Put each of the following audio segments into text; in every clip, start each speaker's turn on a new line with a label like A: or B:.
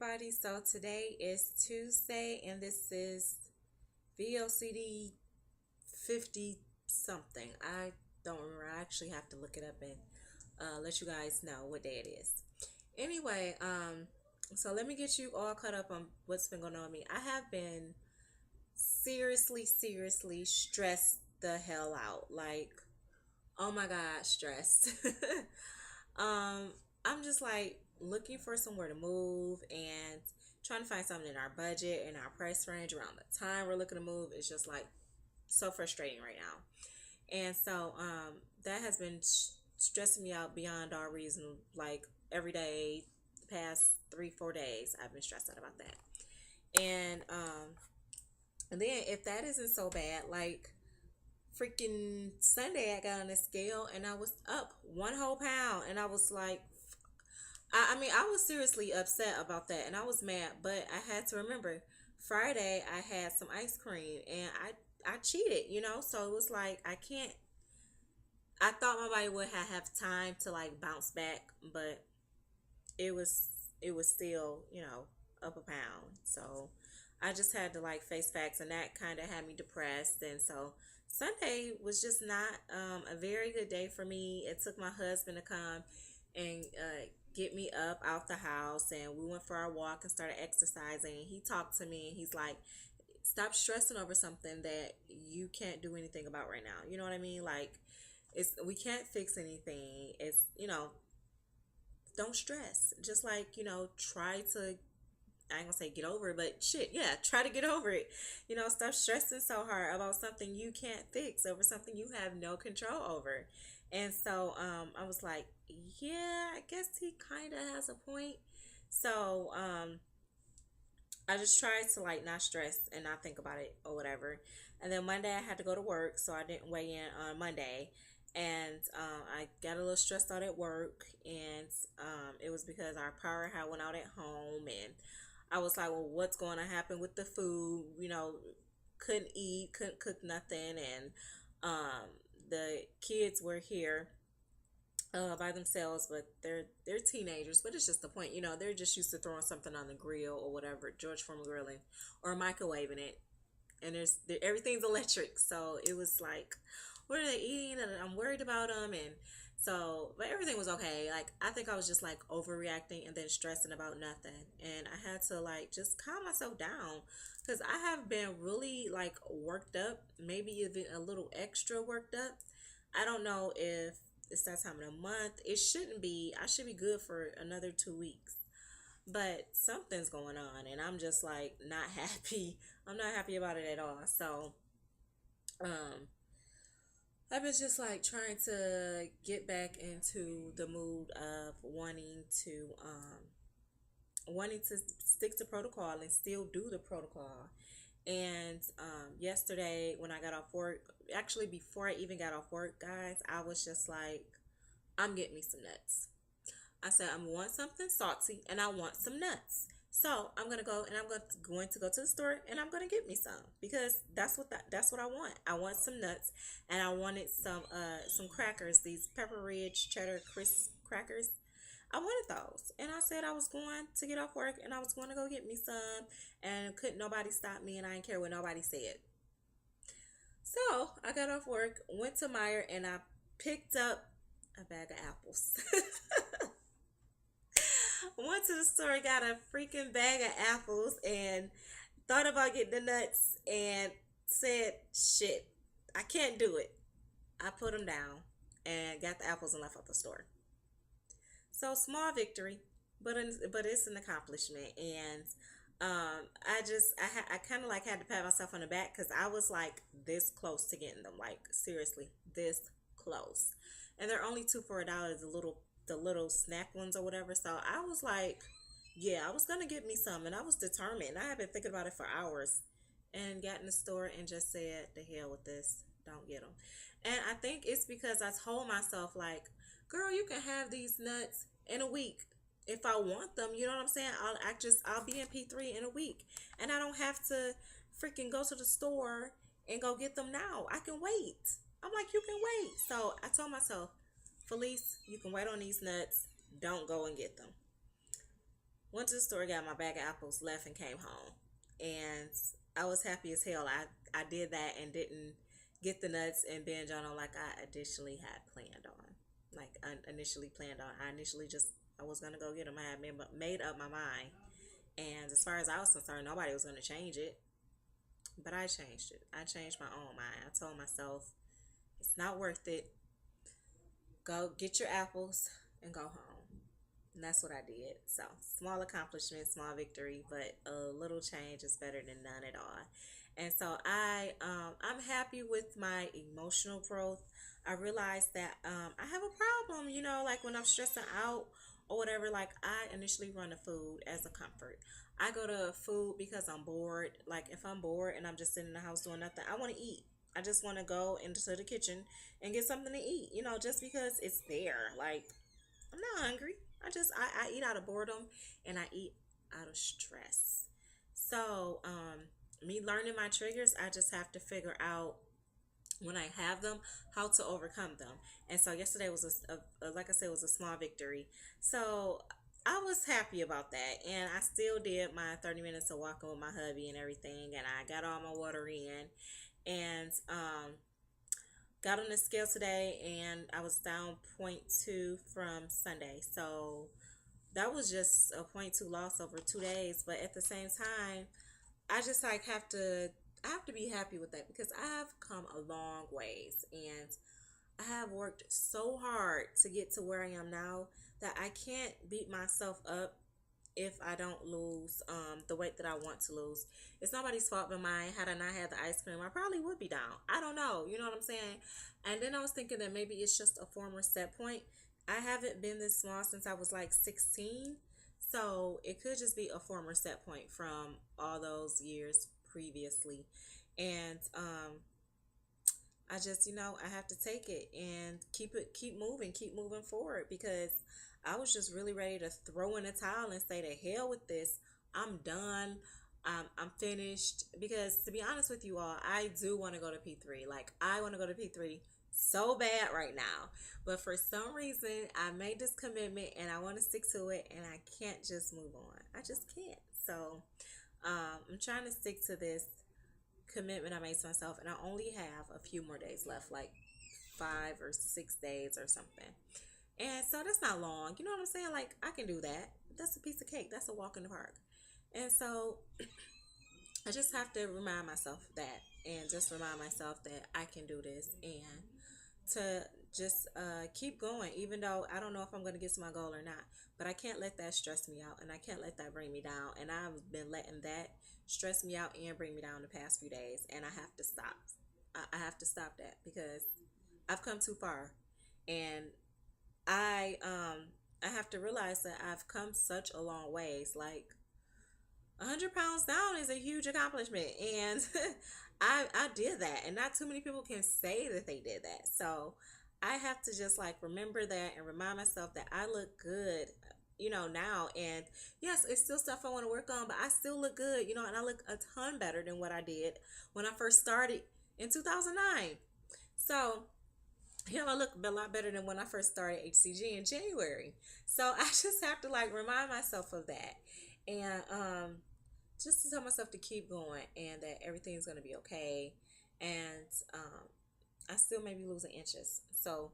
A: everybody. So today is Tuesday and this is VLCD 50 something. I don't remember. I actually have to look it up and let you guys know what day it is. Anyway, so let me get you all caught up on what's been going on with me. I have been seriously stressed the hell out. Like, oh my God, stressed. I'm just like looking for somewhere to move and trying to find something in our budget and our price range around the time we're looking to move. It's just like so frustrating right now. And so that has been stressing me out beyond all reason. Like every day, the past 3-4 days, I've been stressed out about that. And then if that isn't so bad, like freaking Sunday I got on the scale and I was up 1 whole pound and I was like, I mean, I was seriously upset about that and I was mad, but I had to remember Friday I had some ice cream and I cheated, so it was like I thought my body would have time to like bounce back, but it was still, up a pound. So I just had to like face facts, and that kind of had me depressed. And so Sunday was just not a very good day for me. It took my husband to come and get me up out the house, and we went for our walk and started exercising. He talked to me and he's like, stop stressing over something that you can't do anything about right now. You know what I mean? Like, we can't fix anything. It's, don't stress. Just like, try to, I ain't gonna say get over it, but shit, yeah, try to get over it. Stop stressing so hard about something you can't fix, over something you have no control over. And so I was like, yeah, I guess he kind of has a point. So I just tried to like not stress and not think about it or whatever. And then Monday I had to go to work, so I didn't weigh in on Monday. And I got a little stressed out at work, and it was because our power had went out at home, and I was like, well, what's going to happen with the food? Couldn't eat, couldn't cook nothing, and the kids were here by themselves, but they're teenagers. But it's just the point, they're just used to throwing something on the grill or whatever, George Foreman grilling, or microwaving it, and everything's electric. So it was like, what are they eating? And I'm worried about them, and so, but everything was okay. Like, I think I was just like overreacting and then stressing about nothing. And I had to like just calm myself down, because I have been really like worked up, maybe even a little extra worked up. I don't know if it's that time of the month. It shouldn't be. I should be good for another 2 weeks. But something's going on and I'm just like not happy. I'm not happy about it at all. So, um, I've been just like trying to get back into the mood of wanting to stick to protocol and still do the protocol. And yesterday when I got off work, actually before I even got off work, guys, I was just like, I'm getting me some nuts. I said, I want something salty and I want some nuts. So I'm gonna go and I'm going to go to the store and I'm gonna get me some, because that's what I want. I want some nuts, and I wanted some crackers, these Pepper Ridge cheddar crisp crackers. I wanted those, and I said I was going to get off work and I was going to go get me some, and couldn't nobody stop me, and I didn't care what nobody said. So I got off work, went to Meyer, and I picked up a bag of apples. Went to the store, got a freaking bag of apples, and thought about getting the nuts, and said, shit, I can't do it. I put them down and got the apples and left at the store. So small victory, but it's an accomplishment. And I kind of like had to pat myself on the back, because I was like this close to getting them, like seriously this close. And they're only 2 for $1, the little snack ones or whatever. So I was like, yeah, I was gonna get me some, and I was determined. I had been thinking about it for hours, and got in the store and just said, the hell with this, don't get them. And I think it's because I told myself, like, girl, you can have these nuts in a week if I want them. You know what I'm saying? I'll be in P3 in a week, and I don't have to freaking go to the store and go get them now. I can wait. I'm like, you can wait. So I told myself, Felice, you can wait on these nuts. Don't go and get them. Went to the store, got my bag of apples, left, and came home. And I was happy as hell. I did that and didn't get the nuts and binge on them like I initially had planned on. Like I initially planned on. I initially just I was gonna go get them. I had made up my mind. And as far as I was concerned, nobody was gonna change it. But I changed it. I changed my own mind. I told myself it's not worth it. Go get your apples and go home. And that's what I did. So small accomplishment, small victory, but a little change is better than none at all. And so I'm happy with my emotional growth. I realized that I have a problem, like when I'm stressing out or whatever. Like I initially run to food as a comfort. I go to food because I'm bored. Like if I'm bored and I'm just sitting in the house doing nothing, I want to eat. I just want to go into the kitchen and get something to eat, just because it's there. Like I'm not hungry. I eat out of boredom and I eat out of stress. So me learning my triggers, I just have to figure out when I have them how to overcome them. And so yesterday was like I said, was a small victory. So I was happy about that, and I still did my 30 minutes of walking with my hubby and everything, and I got all my water in, and got on the scale today, and I was down point 0.2 from Sunday. So that was just a point 0.2 loss over 2 days. But at the same time, I just like I have to be happy with that because I have come a long ways, and I have worked so hard to get to where I am now that I can't beat myself up if I don't lose the weight that I want to lose. It's nobody's fault but mine. Had I not had the ice cream, I probably would be down. I don't know. You know what I'm saying? And then I was thinking that maybe it's just a former set point. I haven't been this small since I was like 16. So it could just be a former set point from all those years previously. And I just, I have to take it and keep moving forward, because I was just really ready to throw in a towel and say to hell with this. I'm done. I'm finished. Because to be honest with you all, I do want to go to P3. Like I want to go to P3 so bad right now. But for some reason, I made this commitment and I want to stick to it, and I can't just move on. I just can't. So I'm trying to stick to this commitment I made to myself, and I only have a few more days left, like 5 or 6 days or something. And so that's not long. You know what I'm saying? Like I can do that. That's a piece of cake. That's a walk in the park. And so I just have to remind myself that, and just remind myself that I can do this, and to just keep going, even though I don't know if I'm going to get to my goal or not. But I can't let that stress me out, and I can't let that bring me down. And I've been letting that stress me out and bring me down the past few days, and I have to stop. I have to stop that, because I've come too far, and I have to realize that I've come such a long ways. Like 100 pounds down is a huge accomplishment, and I did that, and not too many people can say that they did that. So I have to just like remember that and remind myself that I look good, now. And yes, it's still stuff I want to work on, but I still look good, and I look a ton better than what I did when I first started in 2009. So I look a lot better than when I first started HCG in January. So I just have to like remind myself of that, and just to tell myself to keep going, and that everything's gonna be okay. And I still may be losing inches, so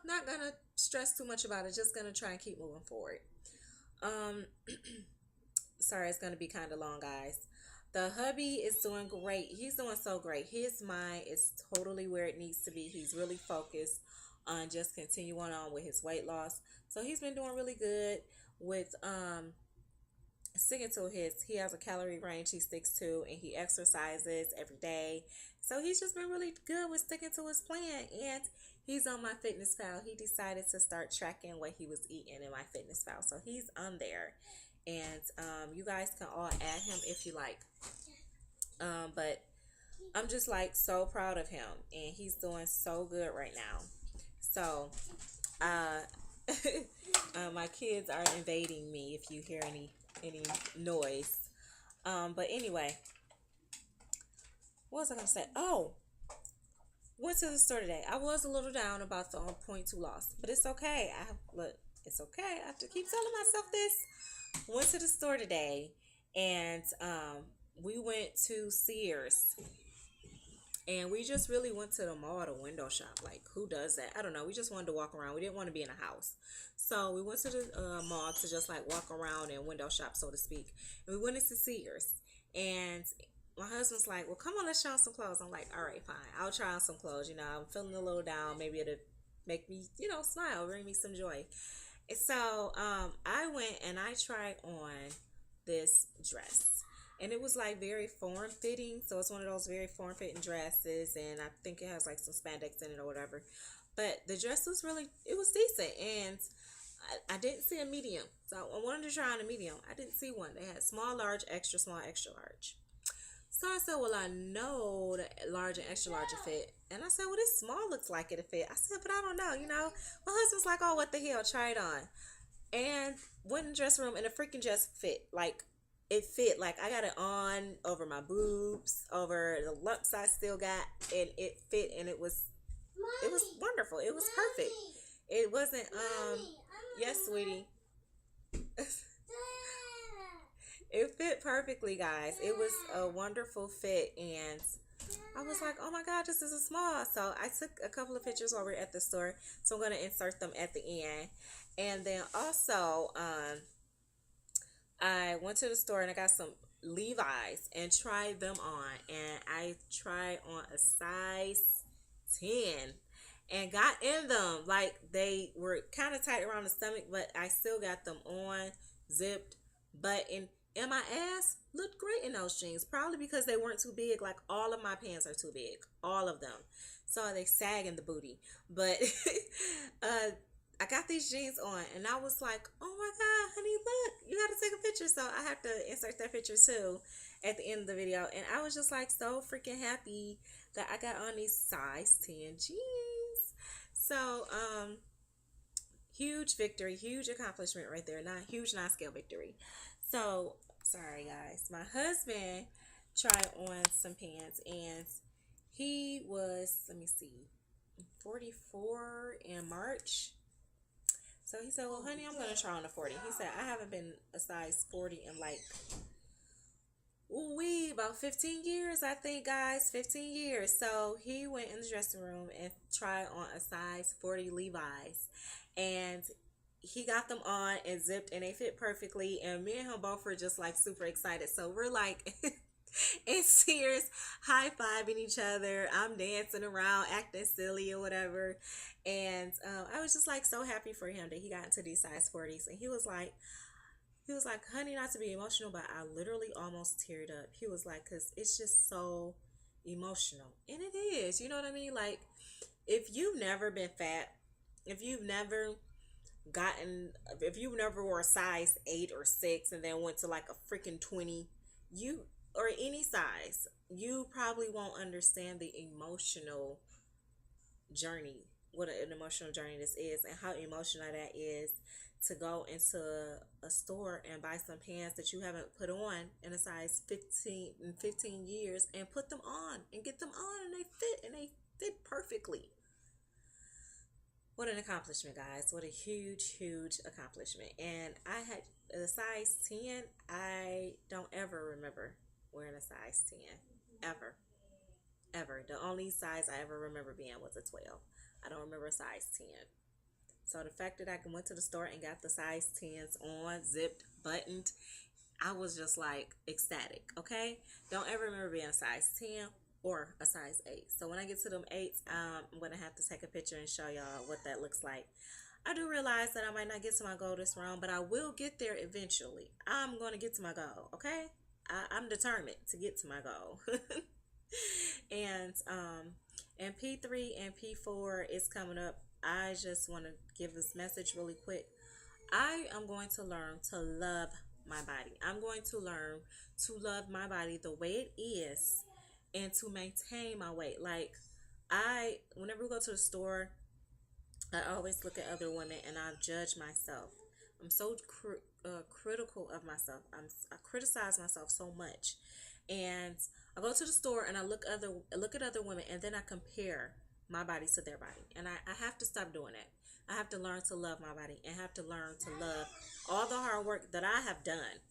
A: not gonna stress too much about it. Just gonna try and keep moving forward. Um, Sorry, it's gonna be kind of long, guys. The hubby is doing great. He's doing so great. His mind is totally where it needs to be. He's really focused on just continuing on with his weight loss. So he's been doing really good with sticking to he has a calorie range he sticks to, and he exercises every day. So he's just been really good with sticking to his plan, and he's on my fitness pal. He decided to start tracking what he was eating in my fitness pal, so he's on there. And you guys can all add him if you like. But I'm just like so proud of him, and he's doing so good right now. So my kids are invading me if you hear any noise. But anyway, what was I gonna say? Oh, went to the store today. I was a little down about the 0.2 loss, but it's okay. Look, It's okay. I have to keep telling myself this. Went to the store today, and we went to Sears, and we just really went to the mall to window shop. Like, who does that? I don't know. We just wanted to walk around. We didn't want to be in a house. So we went to the mall to just like walk around and window shop, so to speak. And we went into Sears. And my husband's like, well, come on, let's try on some clothes. I'm like, all right, fine. I'll try on some clothes. You know, I'm feeling a little down. Maybe it'll make me, smile, bring me some joy. And so I went and I tried on this dress, and it was like very form fitting. So it's one of those very form fitting dresses, and I think it has like some spandex in it or whatever. But the dress was really, it was decent, and I didn't see a medium, so I wanted to try on a medium. I didn't see one. They had small, large, extra small, extra large. So I said, well, I know the large and extra large will fit. And I said, well, this small looks like it'll fit. I said, but I don't know, My husband's like, oh, what the hell? Try it on. And went in the dressing room, and the freaking dress fit. Like, it fit. Like, I got it on over my boobs, over the lumps I still got, and it fit, and it was wonderful. It was perfect. It wasn't, yes, sweetie. It fit perfectly, guys. It was a wonderful fit, and I was like, oh my God, this is a small. So I took a couple of pictures while we were at the store, so I'm going to insert them at the end. And then also, I went to the store and I got some Levi's and tried them on, and I tried on a size 10 and got in them. Like, they were kind of tight around the stomach, but I still got them on, zipped, buttoned. And my ass looked great in those jeans, probably because they weren't too big. Like, all of my pants are too big, all of them, so they sag in the booty. But I got these jeans on, and I was like, oh my God, honey, look, you got to take a picture. So I have to insert that picture too at the end of the video. And I was just like so freaking happy that I got on these size 10 jeans. So huge victory, huge accomplishment right there. Not huge, non-scale victory. So sorry, guys. My husband tried on some pants, and he was, let me see, 44 in March. So he said, well, honey, I'm going to try on a 40. He said, I haven't been a size 40 in like, about 15 years, I think, guys. 15 years. So he went in the dressing room and tried on a size 40 Levi's. And he got them on and zipped, and they fit perfectly. And me and him both were just like super excited. So we're like in Sears, high-fiving each other. I'm dancing around, acting silly or whatever. And I was just like so happy for him that he got into these size 40s. And he was like, honey, not to be emotional, but I literally almost teared up. He was like, because it's just so emotional. And it is, you know what I mean? Like, if you've never been fat, if you've never wore a size 8 or 6 and then went to like a freaking 20, or any size, you probably won't understand the emotional journey, what an emotional journey this is, and how emotional that is to go into a store and buy some pants that you haven't put on in a size 15 years and put them on and get them on, and they fit perfectly. What an accomplishment, guys. What a huge, huge accomplishment. And I had a size 10. I don't ever remember wearing a size 10. Ever. Ever. The only size I ever remember being was a 12. I don't remember a size 10. So the fact that I went to the store and got the size 10s on, zipped, buttoned, I was just like ecstatic, okay? Don't ever remember being a size 10 or a size 8. So when I get to them 8s, I'm going to have to take a picture and show y'all what that looks like. I do realize that I might not get to my goal this round, but I will get there eventually. I'm going to get to my goal, okay? I'm determined to get to my goal. And P3 and P4 is coming up. I just want to give this message really quick. I am going to learn to love my body. I'm going to learn to love my body the way it is and to maintain my weight. Like, whenever we go to the store, I always look at other women and I judge myself. I'm so critical of myself. I criticize myself so much. And I go to the store and I look at other women, and then I compare my body to their body. And I have to stop doing that. I have to learn to love my body and have to learn to love all the hard work that I have done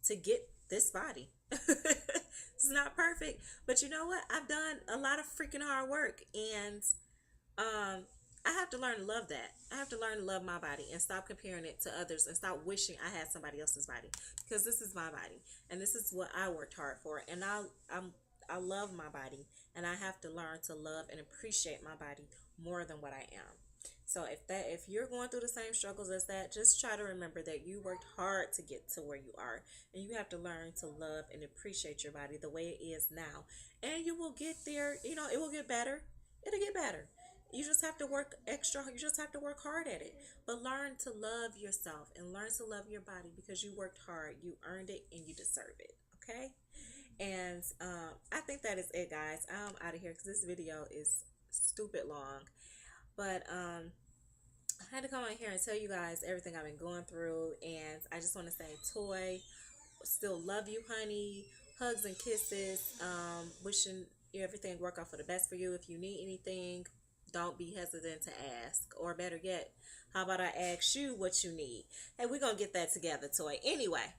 A: to get this body. It's not perfect, but you know what? I've done a lot of freaking hard work, and um, I have to learn to love that. I have to learn to love my body and stop comparing it to others and stop wishing I had somebody else's body, because this is my body and this is what I worked hard for, and I love my body, and I have to learn to love and appreciate my body more than what I am. So if you're going through the same struggles as that, just try to remember that you worked hard to get to where you are, and you have to learn to love and appreciate your body the way it is now, and you will get there. You know, it will get better. It'll get better. You just have to work extra. You just have to work hard at it. But learn to love yourself and learn to love your body, because you worked hard, you earned it, and you deserve it. Okay? And I think that is it, guys. I'm out of here because this video is stupid long. But I had to come on here and tell you guys everything I've been going through. And I just want to say, Toy, still love you, honey. Hugs and kisses. Wishing you everything work out for the best for you. If you need anything, don't be hesitant to ask. Or better yet, how about I ask you what you need? Hey, we're going to get that together, Toy. Anyway,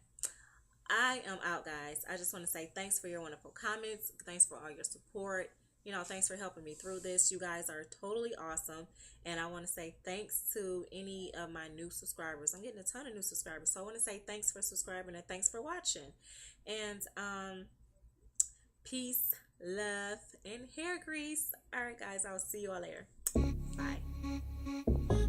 A: I am out, guys. I just want to say thanks for your wonderful comments. Thanks for all your support. You know, thanks for helping me through this. You guys are totally awesome. And I want to say thanks to any of my new subscribers. I'm getting a ton of new subscribers. So I want to say thanks for subscribing and thanks for watching. And peace, love, and hair grease. All right, guys. I'll see you all later. Bye.